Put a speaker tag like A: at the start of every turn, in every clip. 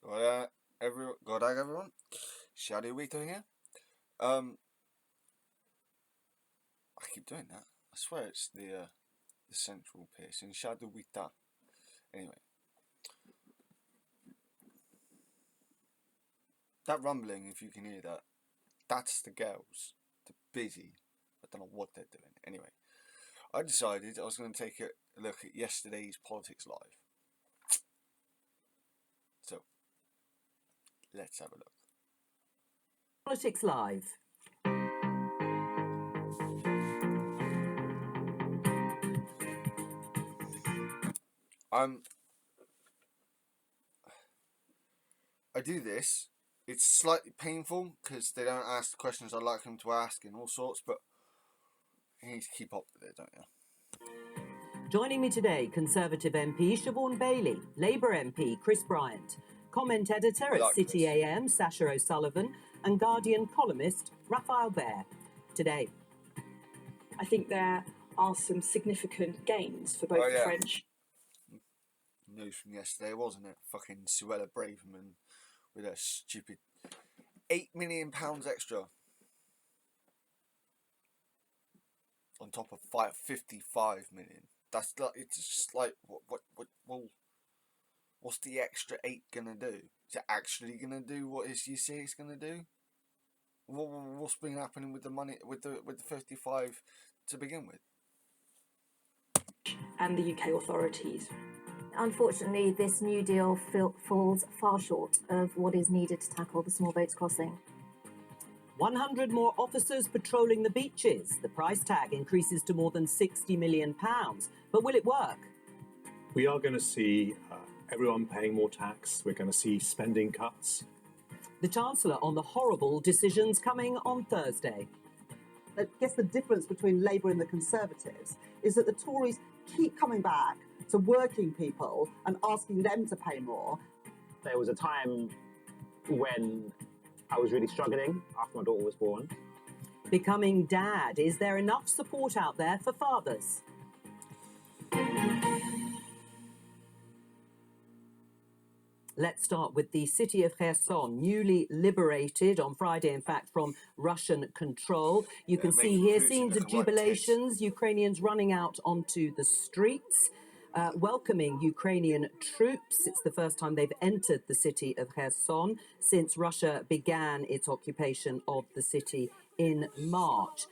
A: Good day, everyone. Shadi Wito here. I keep doing that. I swear it's the central piercing. Shadi Wita. Anyway, that rumbling, if you can hear that, that's the girls. They're busy. I don't know what they're doing. Anyway, I decided I was going to take a look at yesterday's PoliticsLive. So, let's have a look.
B: PoliticsLive.
A: I do this. It's slightly painful because they don't ask the questions I'd like them to ask and all sorts, but you need to keep up with it, don't you?
B: Joining me today, Conservative MP Siobhan Bailey, Labour MP Chris Bryant, comment editor at City AM Sasha O'Sullivan, and Guardian columnist Raphael Baer. Today,
C: I think there are some significant gains for both the French.
A: News from yesterday, wasn't it? Fucking Suella Braverman with her stupid £8 million extra on top of 55 million. That's like, it's just like what's the extra 8 gonna do? Is it actually gonna do what you say it's gonna do? What's been happening with the money with the 55 to begin with?
C: And the UK authorities.
D: Unfortunately, this new deal falls far short of what is needed to tackle the small boats crossing.
B: 100 more officers patrolling the beaches. The price tag increases to more than £60 million. But will it work?
E: We are going to see everyone paying more tax. We're going to see spending cuts.
B: The Chancellor on the horrible decisions coming on Thursday.
F: I guess the difference between Labour and the Conservatives is that the Tories keep coming back to working people and asking them to pay more.
G: There was a time when I was really struggling after my daughter was born.
B: Becoming dad. Is there enough support out there for fathers? Let's start with the city of Kherson, newly liberated on Friday, in fact, from Russian control. You can see here scenes of jubilations, Ukrainians running out onto the streets, welcoming Ukrainian troops. It's the first time they've entered the city of Kherson since Russia began its occupation of the city in March.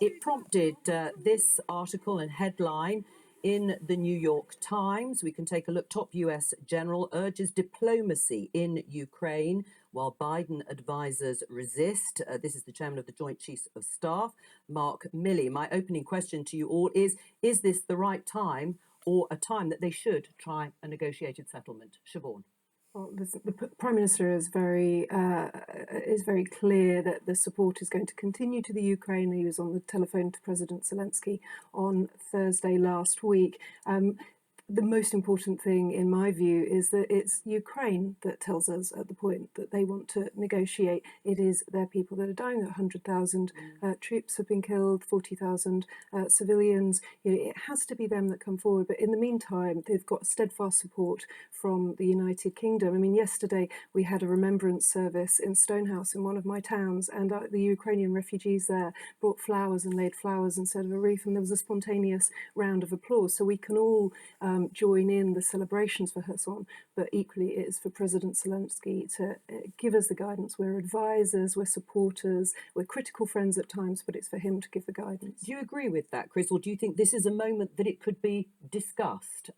B: It prompted this article and headline in the New York Times. We can take a look. Top US general urges diplomacy in Ukraine while Biden advisors resist. This is the chairman of the Joint Chiefs of Staff, Mark Milley. My opening question to you all is this the right time or a time that they should try a negotiated settlement? Siobhan.
H: Well, the Prime Minister is very clear that the support is going to continue to the Ukraine. He was on the telephone to President Zelensky on Thursday last week. The most important thing, in my view, is that it's Ukraine that tells us at the point that they want to negotiate. It is their people that are dying. 100,000 troops have been killed, 40,000 civilians. It has to be them that come forward. But in the meantime, they've got steadfast support from the United Kingdom. I mean, yesterday we had a remembrance service in Stonehouse in one of my towns, and the Ukrainian refugees there brought flowers and laid flowers instead of a wreath, and there was a spontaneous round of applause. So we can all join in the celebrations for Kherson, but equally it is for President Zelensky to give us the guidance. We're advisors, we're supporters, we're critical friends at times, but it's for him to give the guidance.
B: Do you agree with that, Chris, or do you think this is a moment that it could be discussed?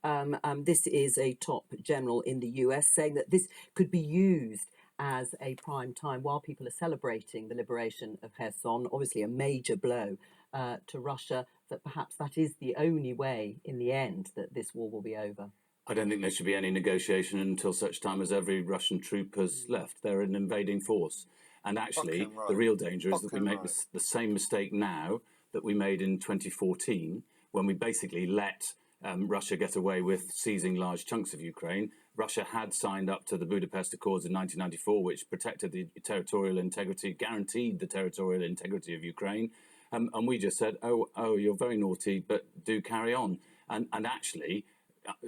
B: This is a top general in the US saying that this could be used as a prime time while people are celebrating the liberation of Kherson, obviously a major blow to Russia, that perhaps that is the only way in the end that this war will be over.
I: I don't think there should be any negotiation until such time as every Russian troop has left. They're an invading force. And actually, the real danger is that we make the same mistake now that we made in 2014, when we basically let Russia get away with seizing large chunks of Ukraine. Russia had signed up to the Budapest Accords in 1994, which protected the territorial integrity, guaranteed the territorial integrity of Ukraine. And we just said, oh, you're very naughty, but do carry on. And actually,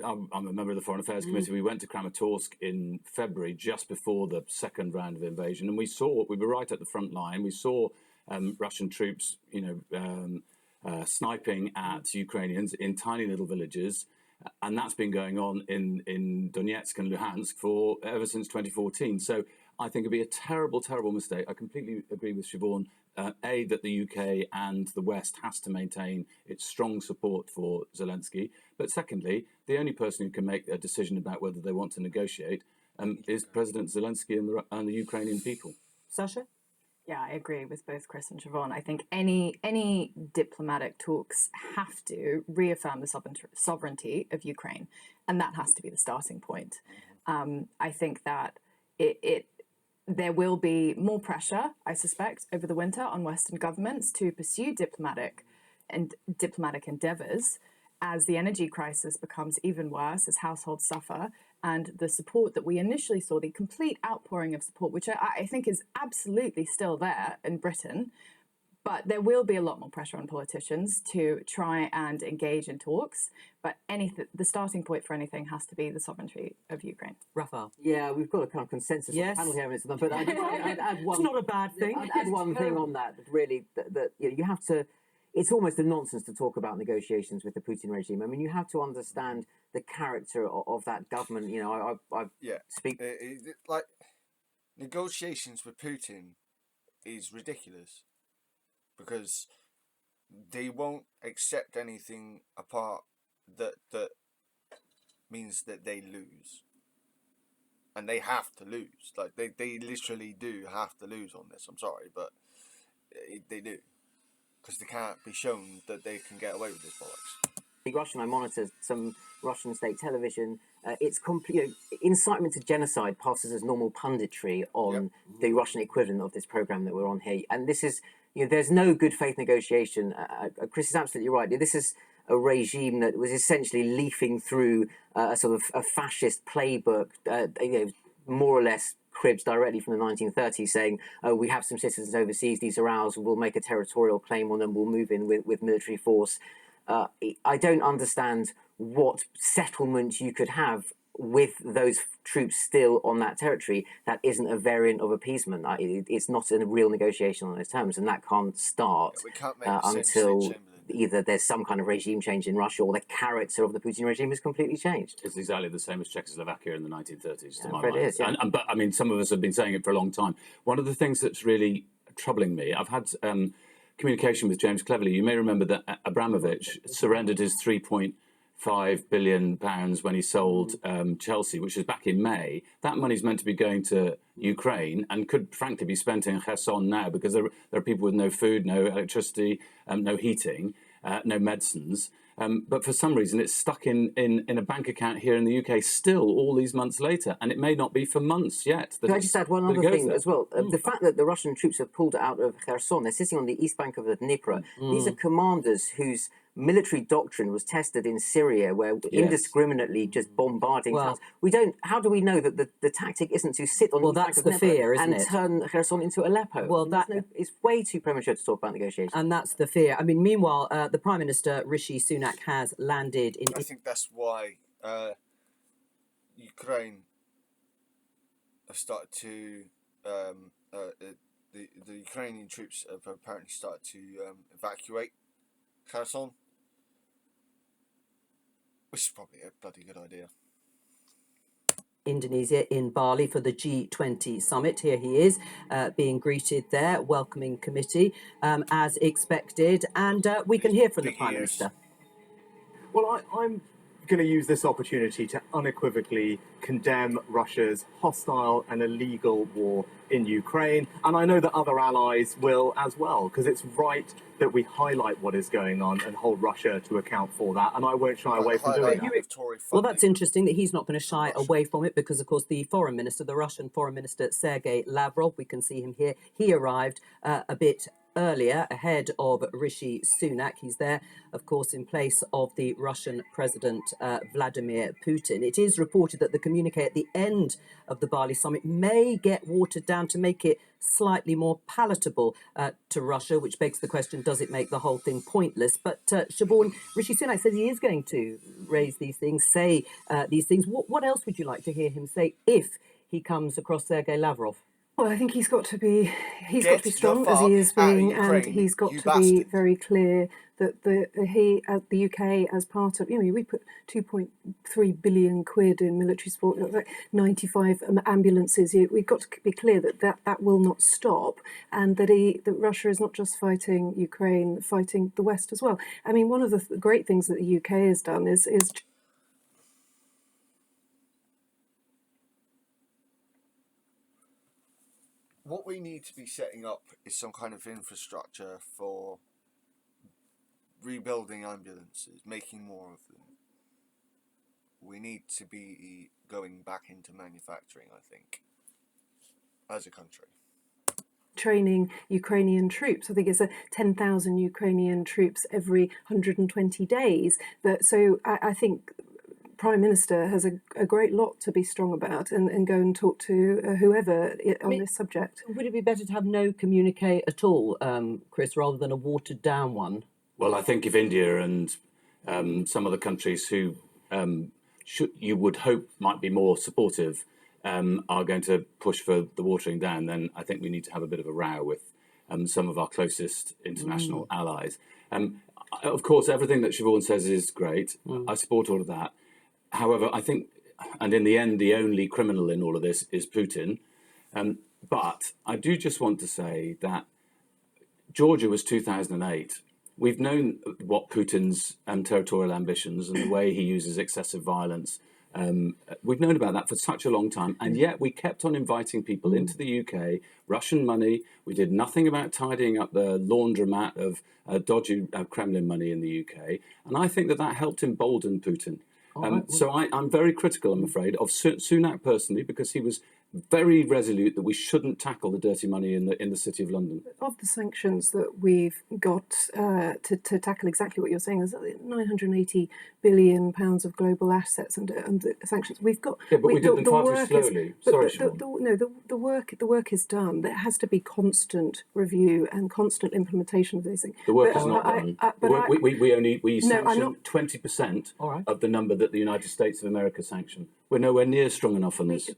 I: I'm a member of the Foreign Affairs Committee. We went to Kramatorsk in February, just before the second round of invasion, and we were right at the front line. We saw Russian troops, sniping at Ukrainians in tiny little villages, and that's been going on in Donetsk and Luhansk ever since 2014. So I think it'd be a terrible, terrible mistake. I completely agree with Siobhan. That the UK and the West has to maintain its strong support for Zelensky. But secondly, the only person who can make a decision about whether they want to negotiate is President Zelensky and the Ukrainian people.
B: Sasha?
J: Yeah, I agree with both Chris and Siobhan. I think any diplomatic talks have to reaffirm the sovereignty of Ukraine, and that has to be the starting point. I think that there will be more pressure, I suspect, over the winter on Western governments to pursue diplomatic endeavours as the energy crisis becomes even worse, as households suffer, and the support that we initially saw, the complete outpouring of support, which I think is absolutely still there in Britain, but there will be a lot more pressure on politicians to try and engage in talks. But the starting point for anything has to be the sovereignty of Ukraine.
B: Raphael?
K: Yeah, we've got a kind of consensus on the panel here, but I'd add one.
B: It's not a bad thing.
K: I'd add one thing on that. Really, that you have to. It's almost a nonsense to talk about negotiations with the Putin regime. I mean, you have to understand the character of that government. I speak
A: like negotiations with Putin is ridiculous, because they won't accept anything apart that means that they lose, and they have to lose. Like they literally do have to lose on this. I'm sorry, but they do, because they can't be shown that they can get away with this bollocks.
K: Russian, I monitor some Russian state television. It's incitement to genocide passes as normal punditry on the Russian equivalent of this program that we're on here, and this is. There's no good faith negotiation. Chris is absolutely right. This is a regime that was essentially leafing through a sort of a fascist playbook, more or less cribs directly from the 1930s, saying, "Oh, we have some citizens overseas. These are ours. We'll make a territorial claim on them. We'll move in with military force." I don't understand what settlement you could have with those troops still on that territory that isn't a variant of appeasement. It's not a real negotiation on those terms, and that can't start until either there's some kind of regime change in Russia or the character of the Putin regime has completely changed.
I: It's exactly the same as Czechoslovakia in the 1930s, to my
K: mind.
I: It is, but I mean, some of us have been saying it for a long time. One of the things that's really troubling me, I've had communication with James Cleverly. You may remember that Abramovich surrendered his £3.5 billion when he sold Chelsea, which was back in May. That money's meant to be going to Ukraine and could frankly be spent in Kherson now, because there are people with no food, no electricity, no heating, no medicines. But for some reason, it's stuck in a bank account here in the UK still all these months later, and it may not be for months yet.
K: Can I just add one other thing as well? The fact that the Russian troops have pulled out of Kherson, they're sitting on the east bank of the Dnieper. These are commanders whose military doctrine was tested in Syria, where indiscriminately just bombarding towns. How do we know that the tactic isn't to sit on the
B: that's the fear, isn't it?
K: And turn Kherson into Aleppo?
B: Well,
K: it's way too premature to talk about negotiations.
B: And that's the fear. I mean, meanwhile, the Prime Minister, Rishi Sunak, has landed in...
A: I think that's why Ukraine have started to... the Ukrainian troops have apparently started to evacuate Kherson, which is probably a bloody good idea.
B: Indonesia, in Bali, for the G20 summit. Here he is, being greeted there, welcoming committee, as expected. And we can hear from the Prime Minister.
E: Well, I'm going to use this opportunity to unequivocally condemn Russia's hostile and illegal war in Ukraine. And I know that other allies will as well, because it's right that we highlight what is going on and hold Russia to account for that. And I won't shy away from doing that.
B: Well, that's interesting that he's not going to shy away from it, because, of course, the Foreign Minister, the Russian Foreign Minister, Sergei Lavrov, we can see him here, he arrived a bit earlier, ahead of Rishi Sunak. He's there, of course, in place of the Russian President Vladimir Putin. It is reported that the community communique at the end of the Bali summit may get watered down to make it slightly more palatable to Russia, which begs the question, does it make the whole thing pointless? But Siobhan, Rishi Sunak says he is going to raise these things, say these things. What else would you like to hear him say if he comes across Sergei Lavrov?
H: Well, I think he's got to be strong as he is being, and he's got to be very clear that the UK, as part of, we put 2.3 billion quid in military support, 95 ambulances. We've got to be clear that will not stop, and that Russia is not just fighting Ukraine, fighting the West as well. I mean, one of the great things that the UK has done is
A: what we need to be setting up is some kind of infrastructure for rebuilding ambulances, making more of them. We need to be going back into manufacturing, I think, as a country.
H: Training Ukrainian troops. I think it's 10,000 Ukrainian troops every 120 days. So I think Prime Minister has a great lot to be strong about and go and talk to whoever on this subject.
B: Would it be better to have no communique at all, Chris, rather than a watered down one?
I: Well, I think if India and some other countries who you would hope might be more supportive are going to push for the watering down, then I think we need to have a bit of a row with some of our closest international allies. Of course, everything that Siobhan says is great. I support all of that. However, I think, and in the end, the only criminal in all of this is Putin. But I do just want to say that Georgia was 2008. We've known what Putin's territorial ambitions and the way he uses excessive violence. We've known about that for such a long time, and yet we kept on inviting people into the UK, Russian money. We did nothing about tidying up the laundromat of dodgy Kremlin money in the UK, and I think that helped embolden Putin. So I'm very critical, I'm afraid, of Sunak personally, because he was very resolute that we shouldn't tackle the dirty money in the City of London.
H: Of the sanctions that we've got to tackle exactly what you're saying, there's 980 billion pounds of global assets under sanctions. We've got.
I: Yeah, but we did them far too slowly. Sorry,
H: the work is done. There has to be constant review and constant implementation of these things.
I: The work is not done. We sanction 20% of the number that the United States of America sanctioned. We're nowhere near strong enough on this.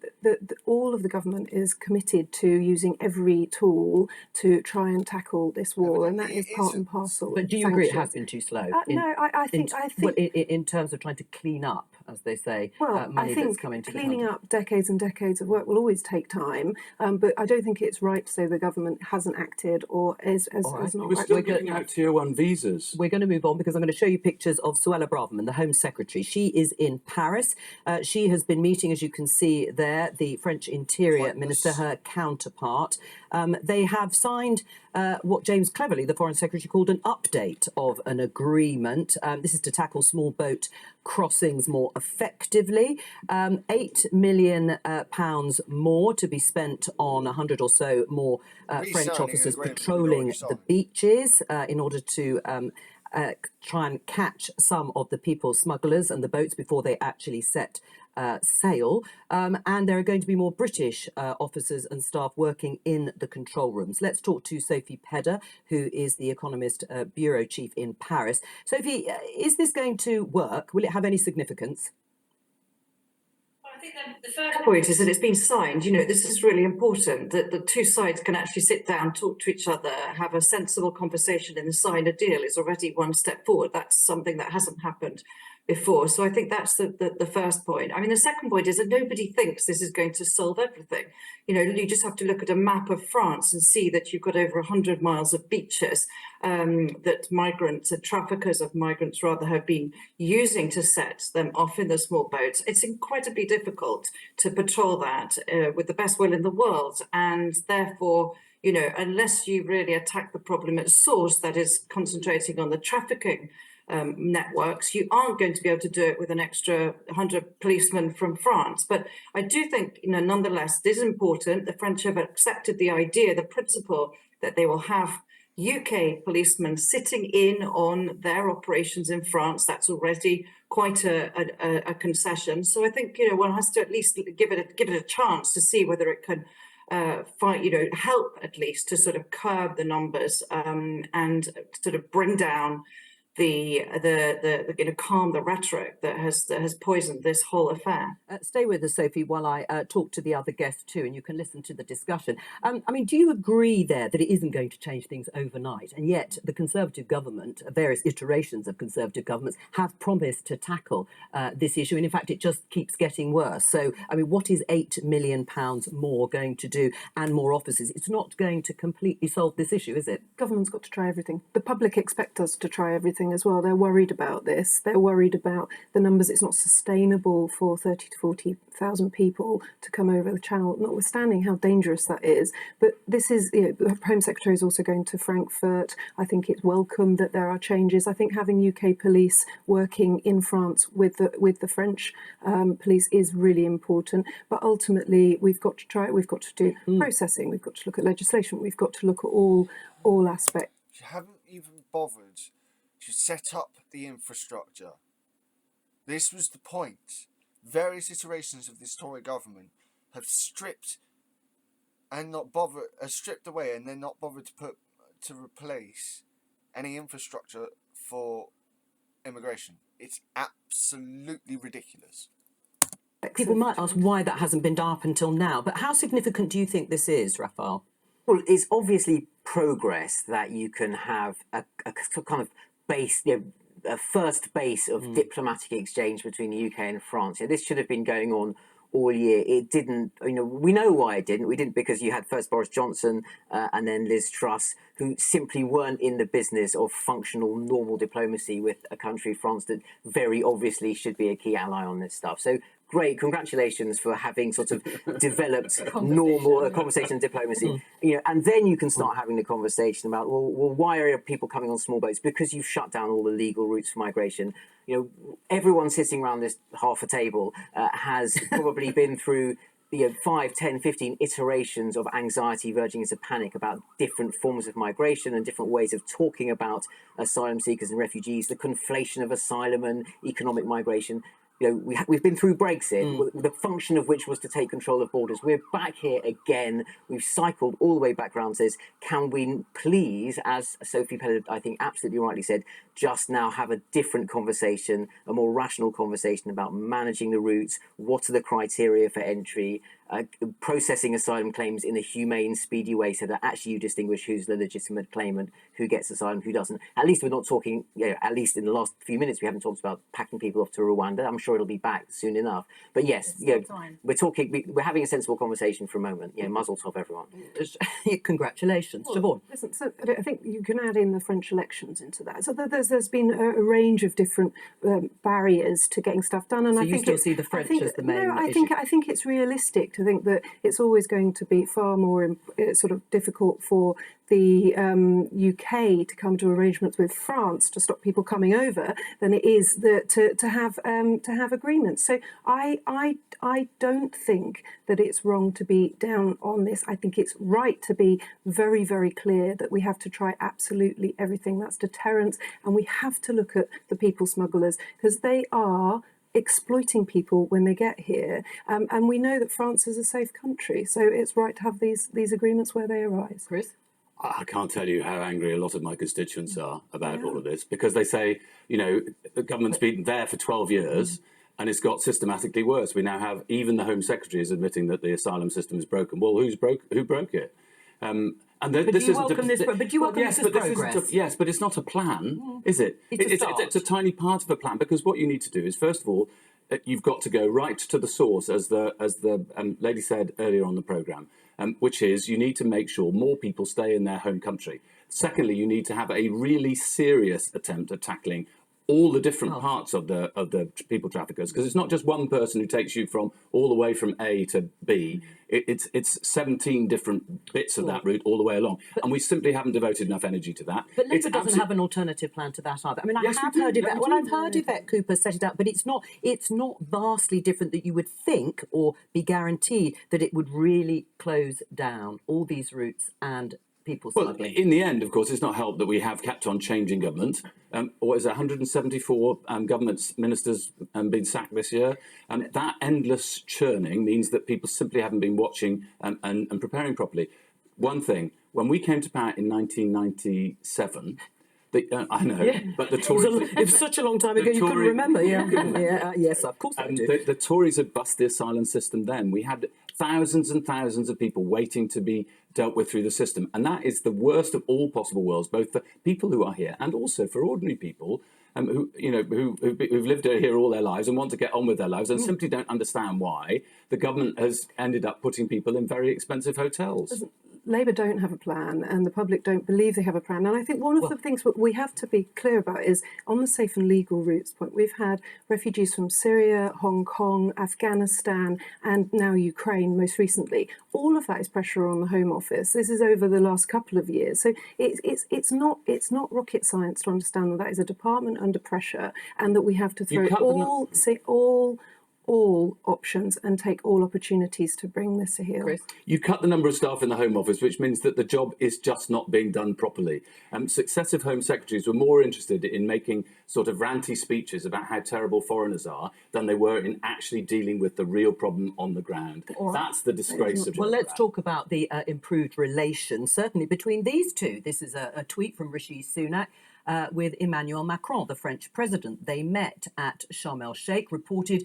H: All of the government is committed to using every tool to try and tackle this war, and that is part and parcel.
B: But do you agree it has been too slow?
H: No, I think
B: in terms of trying to clean up, as they say, money that's come into the country.
H: Cleaning up decades and decades of work will always take time, but I don't think it's right to say the government hasn't acted or is not.
I: We're still giving out Tier 1 visas.
B: We're going to move on because I'm going to show you pictures of Suella Braverman, the Home Secretary. She is in Paris. She has been meeting, as you can see there, the French Interior Minister, her counterpart. They have signed what James Cleverly, the Foreign Secretary, called an update of an agreement. This is to tackle small boat crossings more effectively. £8 million more to be spent on 100 or so more French officers patrolling the beaches in order to try and catch some of the people smugglers and the boats before they actually set sail. And there are going to be more British officers and staff working in the control rooms. Let's talk to Sophie Pedder, who is the Economist Bureau Chief in Paris. Sophie, is this going to work? Will it have any significance?
L: I think the first point is that it's been signed. This is really important, that the two sides can actually sit down, talk to each other, have a sensible conversation and sign a deal. Is already one step forward. That's something that hasn't happened before. So I think that's the first point. I mean, the second point is that nobody thinks this is going to solve everything. You just have to look at a map of France and see that you've got over 100 miles of beaches that migrants and traffickers of migrants rather have been using to set them off in the small boats. It's incredibly difficult to patrol that with the best will in the world. And therefore, unless you really attack the problem at source, that is concentrating on the trafficking networks, you aren't going to be able to do it with an extra 100 policemen from France. But I do think, nonetheless, this is important. The French have accepted the idea, the principle that they will have UK policemen sitting in on their operations in France. That's already quite a concession. So I think, you know, one has to at least give it a chance to see whether it can help at least to sort of curb the numbers and sort of bring down the calm the rhetoric that has poisoned this whole affair.
B: Stay with us, Sophie, while I talk to the other guests too, and you can listen to the discussion. I mean, do you agree there that it isn't going to change things overnight? And yet the Conservative government, various iterations of Conservative governments, have promised to tackle this issue. And in fact, it just keeps getting worse. So, I mean, what is £8 million more going to do, and more offices? It's not going to completely solve this issue, is it?
H: Government's got to try everything. The public expect us to try everything as well. They're worried about this. They're worried about the numbers. It's not sustainable for 30 to 40,000 people to come over the channel, notwithstanding how dangerous that is. But this is, you know, the Home Secretary is also going to Frankfurt. I think it's welcome that there are changes. I think having UK police working in France with the French police is really important. But ultimately, we've got to try it. We've got to do processing. We've got to look at legislation. We've got to look at all aspects.
A: You haven't even bothered to set up the infrastructure. This was the point. Various iterations of this Tory government have stripped away and then not bothered to replace any infrastructure for immigration. It's absolutely ridiculous.
B: People might ask why that hasn't been done up until now, but how significant do you think this is, Raphael?
K: Well, it's obviously progress that you can have a kind of base, you know, a first base of diplomatic exchange between the UK and France. This should have been going on all year. It didn't, you know, we know why it didn't. We didn't because you had first Boris Johnson and then Liz Truss, who simply weren't in the business of functional, normal diplomacy with a country, France, that very obviously should be a key ally on this stuff. So great, congratulations for having sort of developed normal conversation diplomacy. You know, and then you can start having the conversation about, well, why are people coming on small boats? Because you've shut down all the legal routes for migration. You know, everyone sitting around this half a table has probably been through 5, 10, 15 iterations of anxiety verging into panic about different forms of migration and different ways of talking about asylum seekers and refugees, the conflation of asylum and economic migration. You know, we've been through Brexit, the function of which was to take control of borders. We're back here again. We've cycled all the way back around to this. Can we please, as Sophie Pellet, I think, absolutely rightly said, just now have a different conversation, a more rational conversation about managing the routes, what are the criteria for entry, processing asylum claims in a humane, speedy way so that actually you distinguish who's the legitimate claimant, who gets asylum, who doesn't. At least we're not talking, you know, at least in the last few minutes, we haven't talked about packing people off to Rwanda. I'm sure it'll be back soon enough. But yes, you know, we're having a sensible conversation for a moment. You know, muzzle top, everyone.
B: Congratulations. Siobhan.
H: Listen, so I think you can add in the French elections into that. So there's been a range of different barriers to getting stuff done. And
B: so
H: I
B: you
H: think
B: still see the French as the main issue?
H: I think it's realistic to think that it's always going to be far more sort of difficult for the UK to come to arrangements with France to stop people coming over than it is to have agreements. So I don't think that it's wrong to be down on this. I think it's right to be very, very clear that we have to try absolutely everything. That's deterrence, and we have to look at the people smugglers because they are exploiting people when they get here, and we know that France is a safe country, so it's right to have these agreements where they arise.
B: Chris?
I: I can't tell you how angry a lot of my constituents are about all of this, because they say, you know, the government's been there for 12 years and it's got systematically worse. We now have even the Home Secretary is admitting that the asylum system is broken. Well, who broke it? And
B: but do you welcome this progress?
I: Yes, but it's not a plan, is it? It's a tiny part of a plan, because what you need to do is, first of all, you've got to go right to the source, as the lady said earlier on the programme, which is you need to make sure more people stay in their home country. Secondly, you need to have a really serious attempt at tackling all the different parts of the people traffickers, because it's not just one person who takes you from all the way from A to B. It's 17 different bits of that route all the way along, and we simply haven't devoted enough energy to that.
B: But Labour doesn't have an alternative plan to that either. I mean, I've heard Yvette Cooper set it out, but it's not vastly different that you would think or be guaranteed that it would really close down all these routes and people smuggling?
I: In the end, of course, it's not helped that we have kept on changing government. What is it, 174 government ministers been sacked this year? That endless churning means that people simply haven't been watching and preparing properly. One thing, when we came to power in 1997, I know, but the Tories...
B: It was such a long time ago, you couldn't remember. Yes, of course I do.
I: The Tories had bust the asylum system then. We had thousands and thousands of people waiting to be dealt with through the system. And that is the worst of all possible worlds, both for people who are here and also for ordinary people who've lived here all their lives and want to get on with their lives and simply don't understand why the government has ended up putting people in very expensive hotels.
H: Labour don't have a plan and the public don't believe they have a plan. And I think one of the things that we have to be clear about is on the safe and legal routes point, we've had refugees from Syria, Hong Kong, Afghanistan, and now Ukraine most recently. All of that is pressure on the Home Office. This is over the last couple of years. So it's not rocket science to understand that is a department under pressure and that we have to throw all options and take all opportunities to bring this a heel.
B: Chris?
I: You cut the number of staff in the Home Office, which means that the job is just not being done properly. Successive Home Secretaries were more interested in making sort of ranty speeches about how terrible foreigners are than they were in actually dealing with the real problem on the ground. That's the disgrace of it.
B: Well, let's talk about the improved relations, certainly between these two. This is a tweet from Rishi Sunak. With Emmanuel Macron, the French president. They met at Sharm el-Sheikh, reported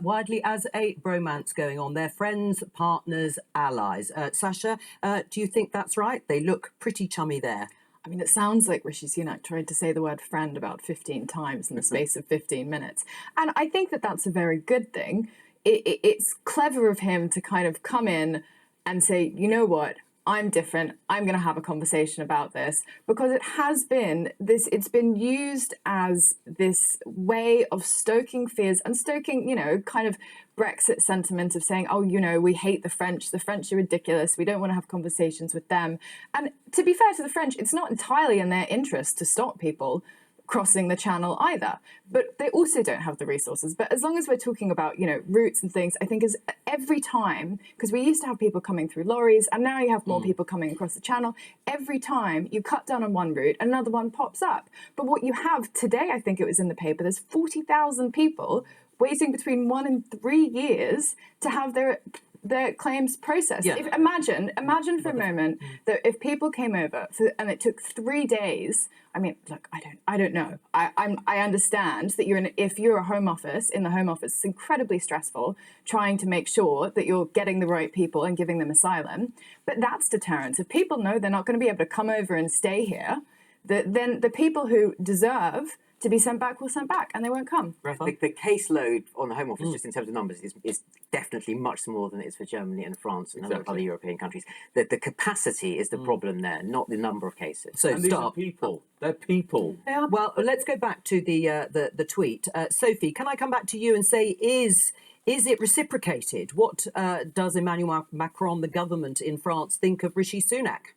B: widely as a bromance going on. They're friends, partners, allies. Sasha, do you think that's right? They look pretty chummy there.
J: I mean, it sounds like Rishi Sunak tried to say the word friend about 15 times in the space of 15 minutes. And I think that that's a very good thing. It's clever of him to kind of come in and say, you know what? I'm different. I'm going to have a conversation about this, because it has been this. It's been used as this way of stoking fears and stoking, kind of Brexit sentiment of saying, oh, we hate the French. The French are ridiculous. We don't want to have conversations with them. And to be fair to the French, it's not entirely in their interest to stop people crossing the channel either, but they also don't have the resources. But as long as we're talking about routes and things, I think is every time, because we used to have people coming through lorries and now you have more people coming across the channel, every time you cut down on one route, another one pops up. But what you have today, I think it was in the paper, there's 40,000 people waiting between 1 and 3 years to have their claims processed. Imagine for a moment that if people came over and it took 3 days. I mean, look, I don't know. I understand that if you're a Home Office, in the Home Office, it's incredibly stressful trying to make sure that you're getting the right people and giving them asylum. But that's deterrence. If people know they're not going to be able to come over and stay here, then the people who deserve to be sent back will sent back, and they won't come.
K: The caseload on the Home Office, just in terms of numbers, is definitely much smaller than it is for Germany and France and other European countries. The capacity is the problem there, not the number of cases.
B: So
I: and these are people. They're people.
B: Well, let's go back to the tweet. Sophie, can I come back to you and say, is it reciprocated? What does Emmanuel Macron, the government in France, think of Rishi Sunak?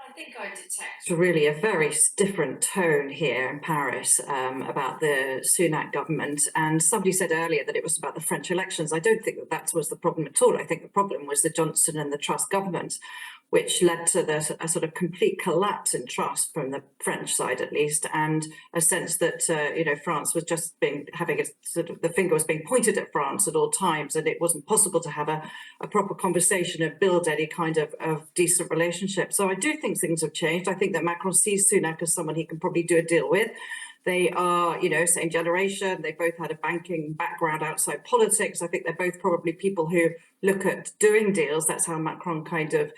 L: I think I detect really a very different tone here in Paris about the Sunak government. And somebody said earlier that it was about the French elections. I don't think that was the problem at all. I think the problem was the Johnson and the Truss government, which led to a sort of complete collapse in trust from the French side, at least, and a sense that France was just having a sort of, the finger was being pointed at France at all times, and it wasn't possible to have a proper conversation and build any kind of decent relationship. So I do think things have changed. I think that Macron sees Sunak as someone he can probably do a deal with. They are, same generation. They both had a banking background outside politics. I think they're both probably people who look at doing deals. That's how Macron kind of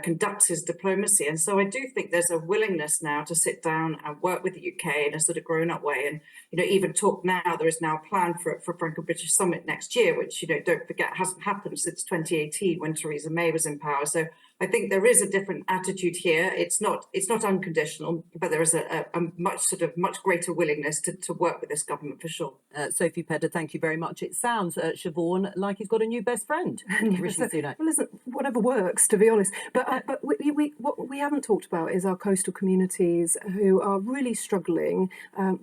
L: conducts his diplomacy. And so I do think there's a willingness now to sit down and work with the UK in a sort of grown-up way. And, even talk now, there is now a plan for Franco-British Summit next year, which, don't forget, hasn't happened since 2018 when Theresa May was in power. So I think there is a different attitude here. It's not unconditional, but there is a much greater willingness to work with this government for sure.
B: Sophie Pedder, thank you very much. It sounds, Siobhan, like he's got a new best friend, Rishi Sunak.
H: Well, listen, whatever works, to be honest. But what we haven't talked about is our coastal communities who are really struggling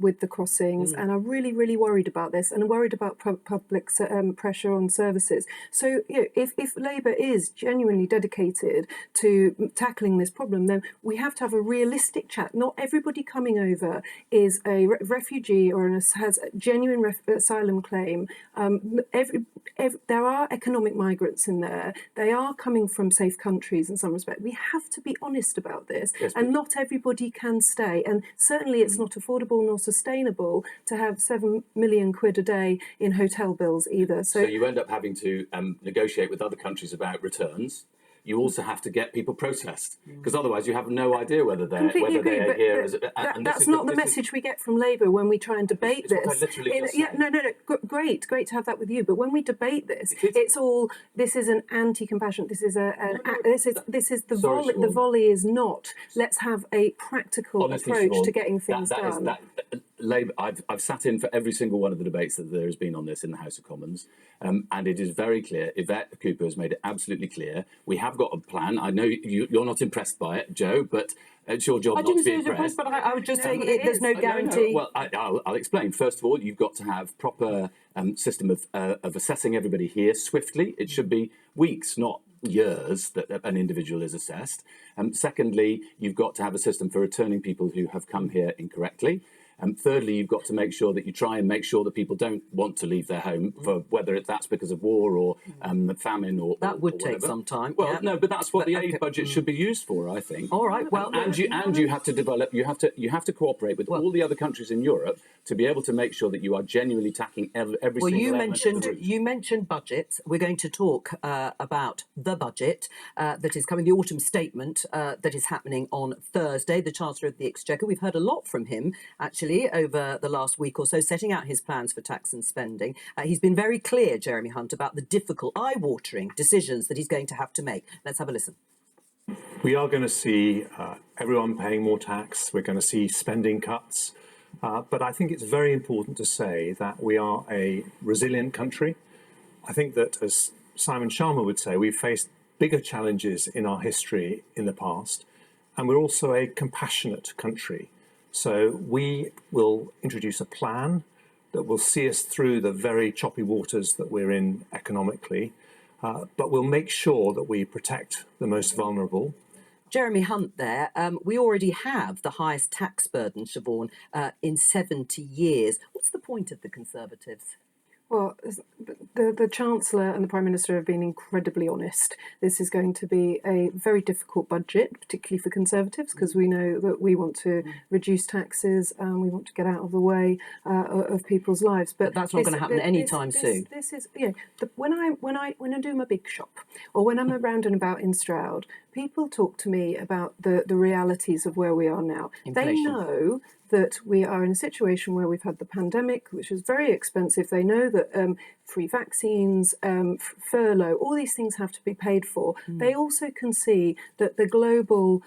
H: with the crossing things and are really, really worried about this and are worried about public pressure on services. So, if Labour is genuinely dedicated to tackling this problem, then we have to have a realistic chat. Not everybody coming over is a refugee or has a genuine asylum claim. There are economic migrants in there. They are coming from safe countries in some respect. We have to be honest about this, and not everybody can stay. And certainly it's not affordable nor sustainable to have £7 million a day in hotel bills either.
I: So you end up having to negotiate with other countries about returns. You also have to get people processed, because otherwise you have no idea whether they're here.
H: That's not the message we get from Labour when we try and debate this. Great to have that with you. But when we debate this, this is an anti-compassionate. This is the volley is not. Let's have a practical approach to getting things done.
I: Labour, I've sat in for every single one of the debates that there has been on this in the House of Commons, and it is very clear. Yvette Cooper has made it absolutely clear. We have got a plan. I know you're not impressed by it, Joe, but it's your job not to be impressed.
B: But I was just saying there's no guarantee.
I: Well, I'll explain. First of all, you've got to have proper system of assessing everybody here swiftly. It should be weeks, not years, that an individual is assessed. Secondly, you've got to have a system for returning people who have come here incorrectly. Thirdly, you've got to make sure that you try and make sure that people don't want to leave their home, for whether that's because of war or famine or
B: that would
I: or
B: take some time.
I: Well, no, but that's what the aid budget should be used for, I think.
B: All right. Well,
I: and you have to develop. You have to cooperate with all the other countries in Europe to be able to make sure that you are genuinely tackling every single element of the route.
B: You mentioned budget. We're going to talk about the budget that is coming, the autumn statement that is happening on Thursday. The Chancellor of the Exchequer. We've heard a lot from him actually over the last week or so, setting out his plans for tax and spending. He's been very clear, Jeremy Hunt, about the difficult, eye-watering decisions that he's going to have to make. Let's have a listen.
M: We are going to see everyone paying more tax. We're going to see spending cuts. But I think it's very important to say that we are a resilient country. I think that, as Simon Sharma would say, we've faced bigger challenges in our history in the past, and we're also a compassionate country. So we will introduce a plan that will see us through the very choppy waters that we're in economically, but we'll make sure that we protect the most vulnerable.
B: Jeremy Hunt there. We already have the highest tax burden, Siobhan, in 70 years. What's the point of the Conservatives?
H: Well, the Chancellor and the Prime Minister have been incredibly honest. This is going to be a very difficult budget, particularly for Conservatives, because we know that we want to reduce taxes and we want to get out of the way of people's lives. But
B: that's not going to happen anytime soon.
H: This is, when I do my big shop or when I'm around and about in Stroud, people talk to me about the realities of where we are now.
B: Inflation.
H: They know that we are in a situation where we've had the pandemic, which is very expensive. They know that free vaccines, furlough, all these things have to be paid for. They also can see that the global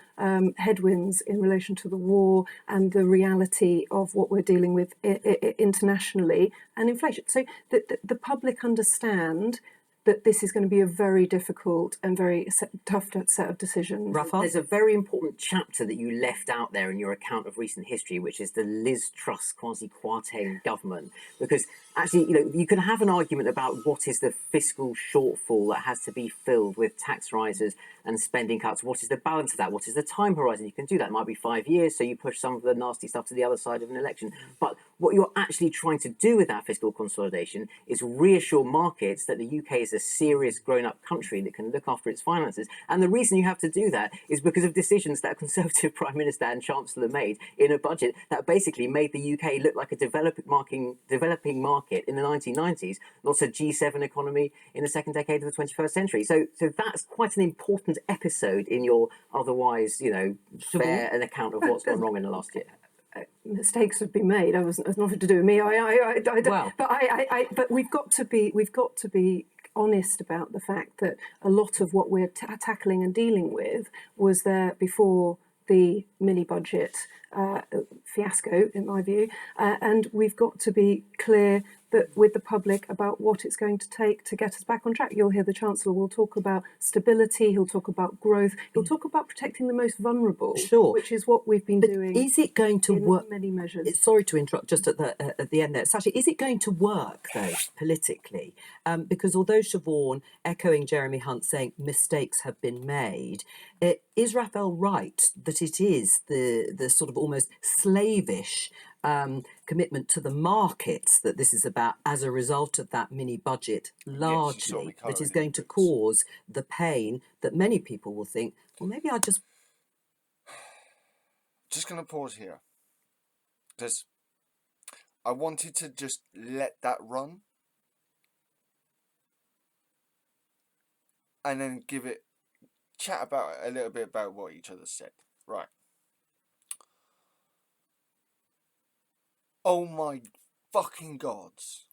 H: headwinds in relation to the war and the reality of what we're dealing with internationally and inflation. So the public understand that this is going to be a very difficult and very tough set of decisions.
K: There's a very important chapter that you left out there in your account of recent history, which is the Liz Truss quasi-Kwarteng government. Because actually, you can have an argument about what is the fiscal shortfall that has to be filled with tax rises and spending cuts. What is the balance of that? What is the time horizon? You can do that. It might be 5 years, so you push some of the nasty stuff to the other side of an election. But what you're actually trying to do with that fiscal consolidation is reassure markets that the UK is a serious grown-up country that can look after its finances. And the reason you have to do that is because of decisions that a Conservative Prime Minister and Chancellor made in a budget that basically made the UK look like a developing market in the 1990s, not a G7 economy in the second decade of the 21st century. So that's quite an important episode in your otherwise, fair an account of what's gone wrong in the last year.
H: Mistakes have been made. It was nothing to do with me. But we've got to be honest about the fact that a lot of what we're tackling and dealing with was there before the mini-budget fiasco, in my view, and we've got to be clear that with the public about what it's going to take to get us back on track. You'll hear the Chancellor will talk about stability, he'll talk about growth, he'll talk about protecting the most vulnerable,
B: sure,
H: which is what we've been doing.
B: Is it going to work?
H: Many measures.
B: Sorry to interrupt just at the end there. Sasha, is it going to work, though, politically? Because although Siobhan, echoing Jeremy Hunt, saying mistakes have been made, is Raphael right that it is the sort of almost slavish commitment to the markets that this is about as a result of that mini budget largely that is going to cause the pain that many people will think, well, maybe I just
A: going to pause here because I wanted to just let that run and then chat about a little bit about what each other said. Right. Oh my fucking gods.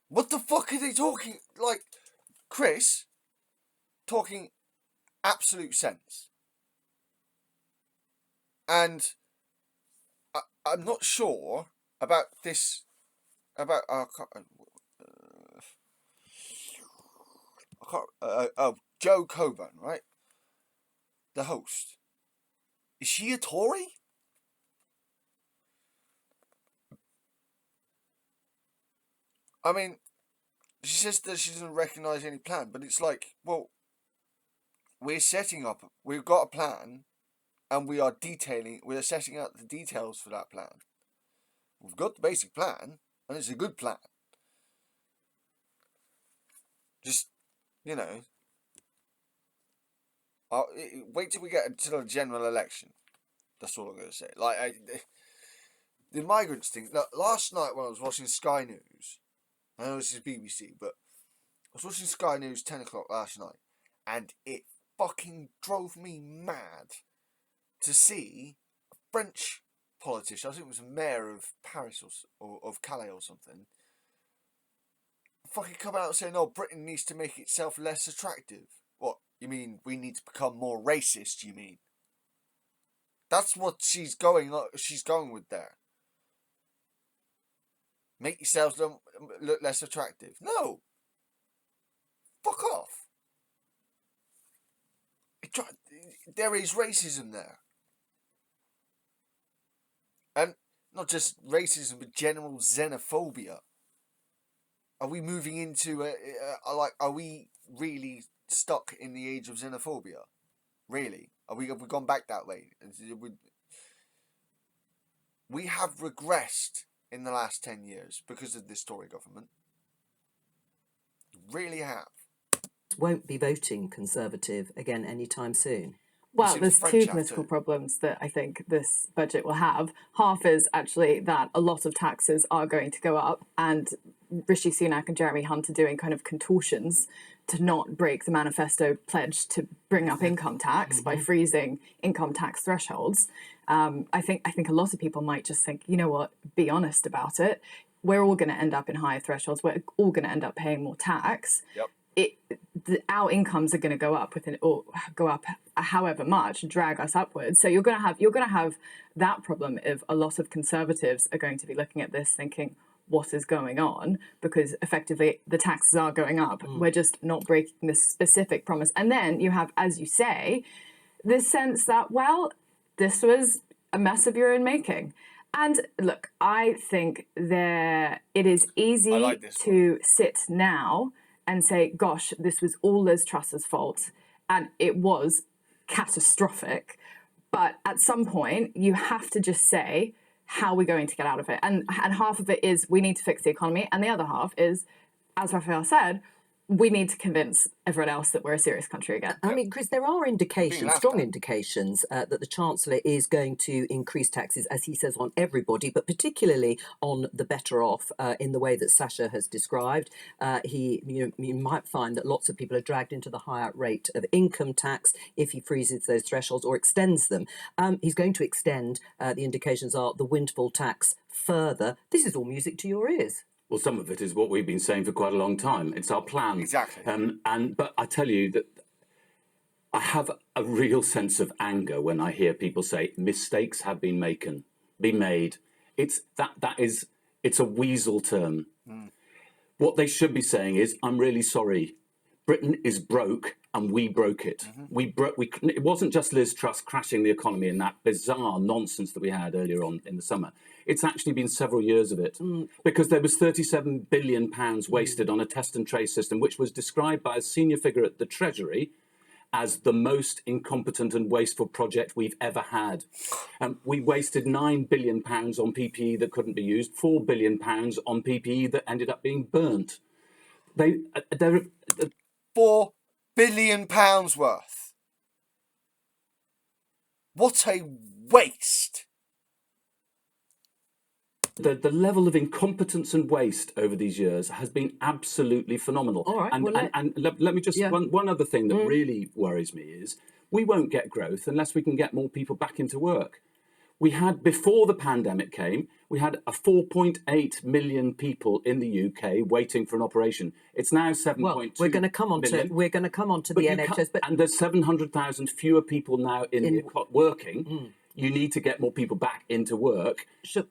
A: What the fuck are they talking? Like, Chris, talking absolute sense. And I'm not sure about this, about Joe Coburn, right? The host. Is she a Tory? I mean, she says that she doesn't recognise any plan, but it's like, well, we've got a plan, and we are setting out the details for that plan. We've got the basic plan, and it's a good plan. Just, you know, wait till we get to the general election. That's all I'm going to say. Like, the migrants thing. Look, last night when I was watching Sky News, I know this is BBC, but I was watching Sky News 10 o'clock last night, and it fucking drove me mad to see a French politician, I think it was a mayor of Paris or of Calais or something, fucking come out saying, oh, Britain needs to make itself less attractive. What, you mean we need to become more racist, you mean? That's what she's going with there. Make yourselves look less attractive. No. Fuck off. There is racism there. And not just racism, but general xenophobia. Are we moving into are we really stuck in the age of xenophobia? Really? Have we gone back that way? We have regressed in the last 10 years because of this Tory government. Really have.
B: Won't be voting Conservative again anytime soon.
J: Well, there's two political problems that I think this budget will have. Half is actually that a lot of taxes are going to go up, and Rishi Sunak and Jeremy Hunt are doing kind of contortions to not break the manifesto pledge to bring up income tax by freezing income tax thresholds. I think a lot of people might just think, you know what, be honest about it. We're all going to end up in higher thresholds. We're all going to end up paying more tax.
A: Yep.
J: Our incomes are going to go up go up however much, drag us upwards. So you're going to have that problem if a lot of Conservatives are going to be looking at this thinking, what is going on? Because effectively the taxes are going up. We're just not breaking this specific promise. And then you have, as you say, this sense that, well, this was a mess of your own making. And look, I think it is easy to sit now and say, gosh, this was all Liz Truss's fault, and it was catastrophic. But at some point, you have to just say, how are we going to get out of it? And half of it is we need to fix the economy, and the other half is, as Raphael said, we need to convince everyone else that we're a serious country again.
B: I mean, Chris, there are indications, strong indications, that the Chancellor is going to increase taxes, as he says, on everybody, but particularly on the better off in the way that Sasha has described. You might find that lots of people are dragged into the higher rate of income tax if he freezes those thresholds or extends them. He's going to extend, the indications are, the windfall tax further. This is all music to your ears.
I: Well, some of it is what we've been saying for quite a long time. It's our plan.
A: Exactly.
I: But I tell you that I have a real sense of anger when I hear people say mistakes have been made. It's a weasel term. What they should be saying is, I'm really sorry. Britain is broke and we broke it. It wasn't just Liz Truss crashing the economy and that bizarre nonsense that we had earlier on in the summer. It's actually been several years of it because there was £37 billion wasted on a test and trace system, which was described by a senior figure at the Treasury as the most incompetent and wasteful project we've ever had. We wasted £9 billion on PPE that couldn't be used, £4 billion on PPE that ended up being burnt.
A: £4 billion worth. What a waste.
I: The level of incompetence and waste over these years has been absolutely phenomenal.
B: All right,
I: and let me just, one other thing that really worries me is we won't get growth unless we can get more people back into work. We had, before the pandemic came, we had a 4.8 million people in the UK waiting for an operation. It's now 7.2
B: Well, we're going to come on
I: million.
B: to the NHS,
I: and there's 700,000 fewer people now working. You need to get more people back into work.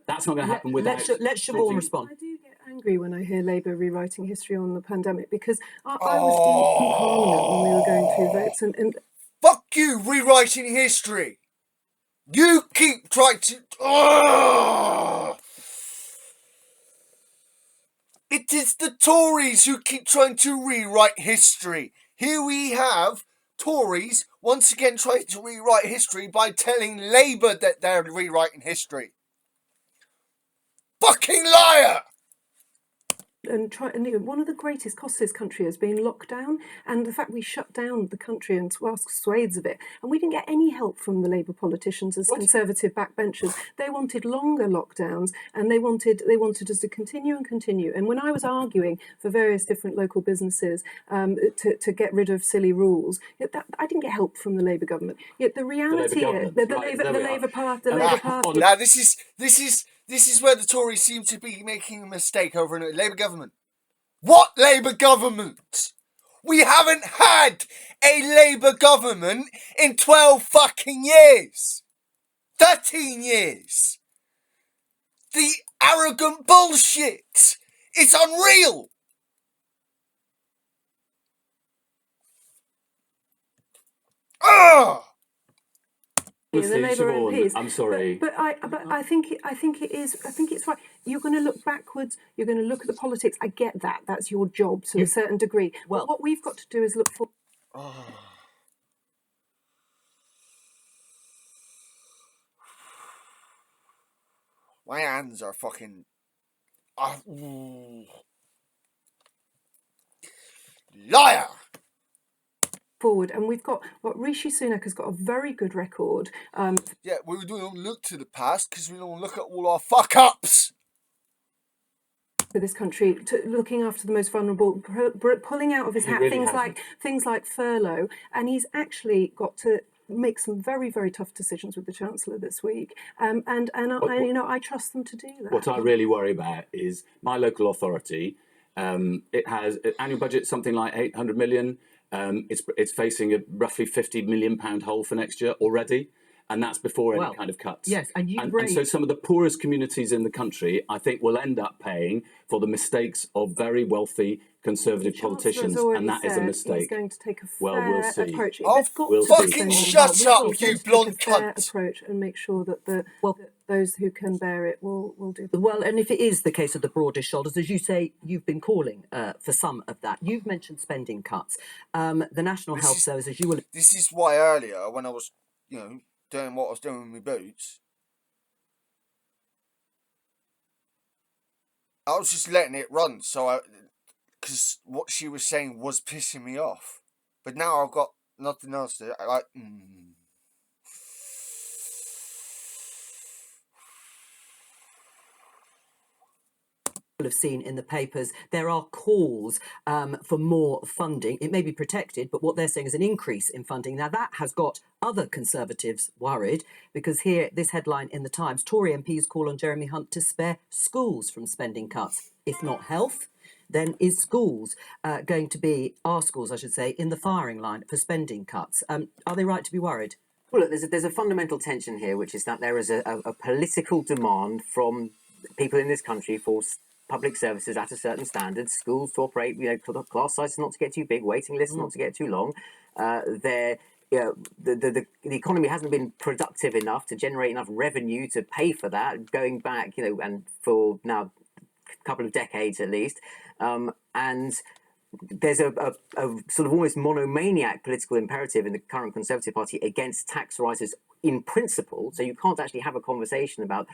I: That's not going to happen without...
B: Let Siobhan respond.
H: I do get angry when I hear Labour rewriting history on the pandemic because I was in Parliament when we were going through votes and...
A: Fuck you, rewriting history! You keep trying to... It is the Tories who keep trying to rewrite history. Here we have Tories once again trying to rewrite history by telling Labour that they're rewriting history. Fucking liar!
H: And one of the greatest costs this country has been lockdown, and the fact we shut down the country and swathes of it, and we didn't get any help from the Labour politicians as Conservative backbenchers. They wanted longer lockdowns, and they wanted us to continue and continue. And when I was arguing for various different local businesses to get rid of silly rules, I didn't get help from the Labour government. Yet the reality is the Labour Party.
A: Now this is where the Tories seem to be making a mistake over in a Labour government. What Labour government? We haven't had a Labour government in 12 fucking years. 13 years. The arrogant bullshit. It's unreal. Ugh!
H: The Labour MPs.
I: I'm sorry,
H: but I think it's right. You're going to look backwards. You're going to look at the politics. I get that. That's your job to a certain degree. Well, what we've got to do is look for.
A: My hands are fucking. Liar.
H: Forward, and we've got Rishi Sunak has got a very good record.
A: Yeah, we don't look to the past because we don't look at all our fuck ups.
H: For this country, looking after the most vulnerable, pulling out of his hat things like furlough, and he's actually got to make some very, very tough decisions with the Chancellor this week. I trust them to do that.
I: What I really worry about is my local authority. It has an annual budget something like 800 million. It's facing a roughly £50 million hole for next year already, and that's before any kind of cuts.
B: Yes, and
I: so some of the poorest communities in the country, I think, will end up paying for the mistakes of very wealthy Conservative politicians, and that is a mistake.
H: He's going to take a
I: we'll see.
H: approach.
A: Fucking shut up, you blonde cunt!
H: Approach and make sure that those who can bear it will do.
B: Well, and if it is the case of the broadest shoulders, as you say, you've been calling for some of that. You've mentioned spending cuts. The National Health Service, as you will.
A: This is why earlier, when I was, doing what I was doing with my boots, I was just letting it run. Because what she was saying was pissing me off. But now I've got nothing else to
B: have seen in the papers, there are calls for more funding. It may be protected, but what they're saying is an increase in funding. Now, that has got other Conservatives worried, because here, this headline in the Times, Tory MPs call on Jeremy Hunt to spare schools from spending cuts, if not health. then is schools going to be, our schools, I should say, in the firing line for spending cuts? Are they right to be worried?
K: Well, look, there's a fundamental tension here, which is that there is a political demand from people in this country for public services at a certain standard, schools to operate, class sizes not to get too big, waiting lists not to get too long. The economy hasn't been productive enough to generate enough revenue to pay for that, going back, and for now a couple of decades at least. And there's a sort of almost monomaniac political imperative in the current Conservative Party against tax rises in principle. So you can't actually have a conversation about,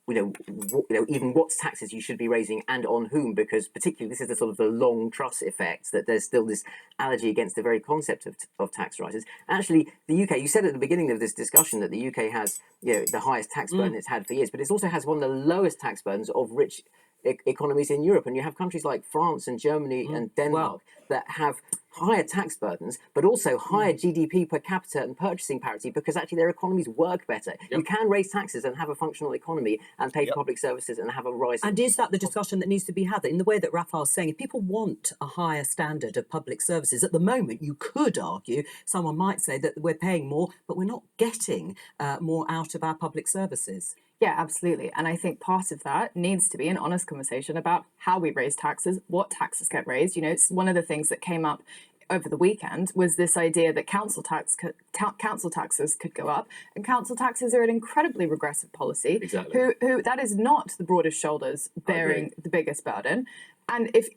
K: even what taxes you should be raising and on whom, because particularly this is the sort of the long truss effect, that there's still this allergy against the very concept of tax rises. Actually, the UK, you said at the beginning of this discussion that the UK has, the highest tax burden it's had for years, but it also has one of the lowest tax burdens of rich economies in Europe, and you have countries like France and Germany and Denmark that have higher tax burdens, but also higher GDP per capita and purchasing parity, because actually their economies work better. You can raise taxes and have a functional economy and pay for public services and have a rise.
B: And is that the discussion that needs to be had? In the way that Raphael's saying, if people want a higher standard of public services, at the moment, you could argue, someone might say that we're paying more, but we're not getting more out of our public services.
J: Yeah, absolutely. And I think part of that needs to be an honest conversation about how we raise taxes, what taxes get raised. It's one of the things that came up over the weekend was this idea that council taxes could go up, and council taxes are an incredibly regressive policy.
I: Exactly.
J: Who that is not the broadest shoulders bearing the biggest burden. And if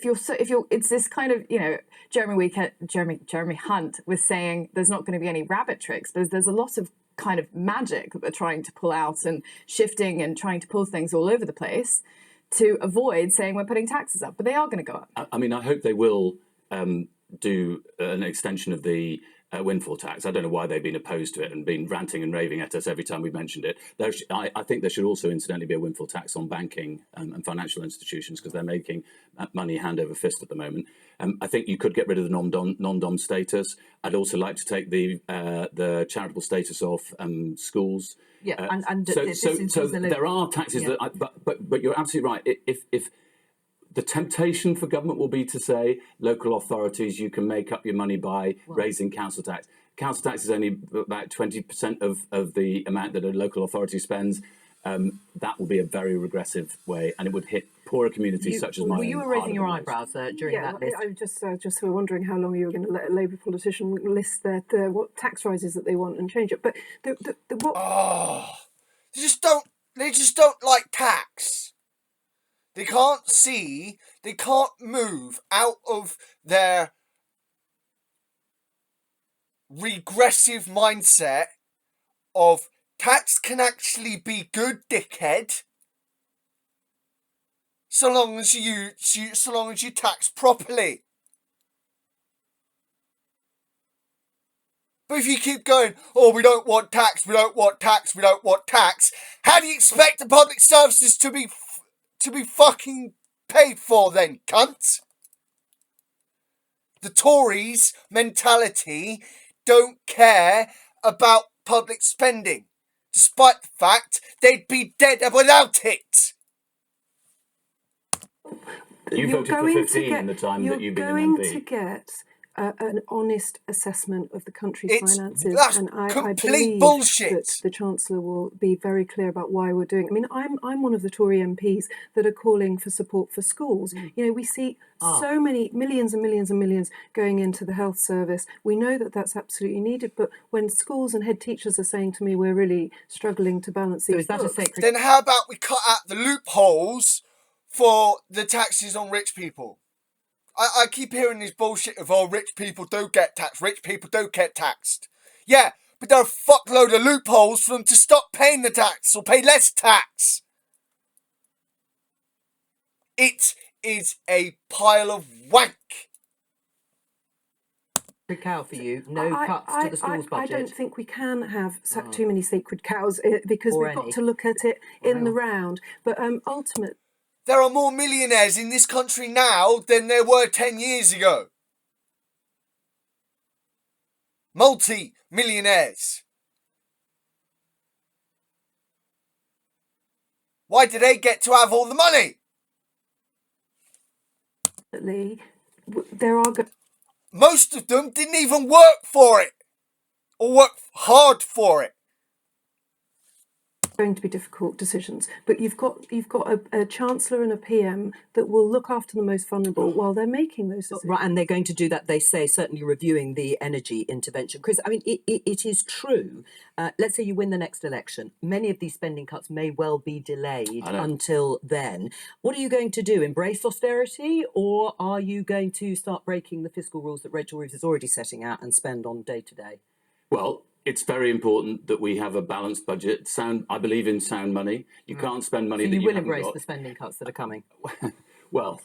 J: you're it's this kind of, Jeremy Hunt was saying there's not going to be any rabbit tricks, but there's a lot of kind of magic that they're trying to pull out and shifting and trying to pull things all over the place to avoid saying we're putting taxes up, but they are going to go up. I
I: mean, I hope they will do an extension of the windfall tax. I don't know why they've been opposed to it and been ranting and raving at us every time we've mentioned it. I think there should also incidentally be a windfall tax on banking and financial institutions, because they're making money hand over fist at the moment. I think you could get rid of the non-dom status. I'd also like to take the charitable status off schools.
B: Yeah,
I: so there are taxes but you're absolutely right. If the temptation for government will be to say, local authorities, you can make up your money by raising council tax. Council tax is only about 20% of the amount that a local authority spends. That will be a very regressive way, and it would hit poorer communities such as mine.
B: You were raising your eyebrows during that list.
H: I just were wondering how long you were going to let a Labour politician list what tax rises that they want and change it. But
A: they just don't like tax. They can't see, they can't move out of their regressive mindset of tax can actually be good, dickhead, so long as you tax properly. But if you keep going, we don't want tax, we don't want tax, we don't want tax, how do you expect the public services to be fucking paid for then, cunt? The Tories' mentality don't care about public spending, despite the fact they'd be dead without it.
I: You voted for 15 in the time that you've been an MP.
H: You're going to get an honest assessment of the country's finances, and I believe
A: bullshit.
H: That the Chancellor will be very clear about why we're doing it. I mean, I'm one of the Tory MPs that are calling for support for schools. We see so many millions and millions and millions going into the health service. We know that that's absolutely needed, but when schools and head teachers are saying to me we're really struggling to balance these books,
A: then how about we cut out the loopholes for the taxes on rich people? I keep hearing this bullshit of, rich people don't get taxed, rich people don't get taxed. Yeah, but there are a fuckload of loopholes for them to stop paying the tax or pay less tax. It is a pile of wank.
B: Cow for you, no cuts to the schools budget.
H: I don't think we can have too many sacred cows, because we've got to look at it in the round. But ultimately,
A: there are more millionaires in this country now than there were 10 years ago. Multi-millionaires. Why do they get to have all the money?
H: there are.
A: Most of them didn't even work for it, or work hard for it.
H: Going to be difficult decisions, but you've got a chancellor and a PM that will look after the most vulnerable while they're making those decisions.
B: Right, and they're going to do that, they say, certainly reviewing the energy intervention. Chris, I mean, it is true. Let's say you win the next election. Many of these spending cuts may well be delayed until then. What are you going to do? Embrace austerity, or are you going to start breaking the fiscal rules that Rachel Reeves is already setting out and spend on day to day?
I: Well, it's very important that we have a balanced budget. I believe in sound money. You can't spend money that you haven't got.
B: So you will embrace the spending cuts that are coming?
I: Well,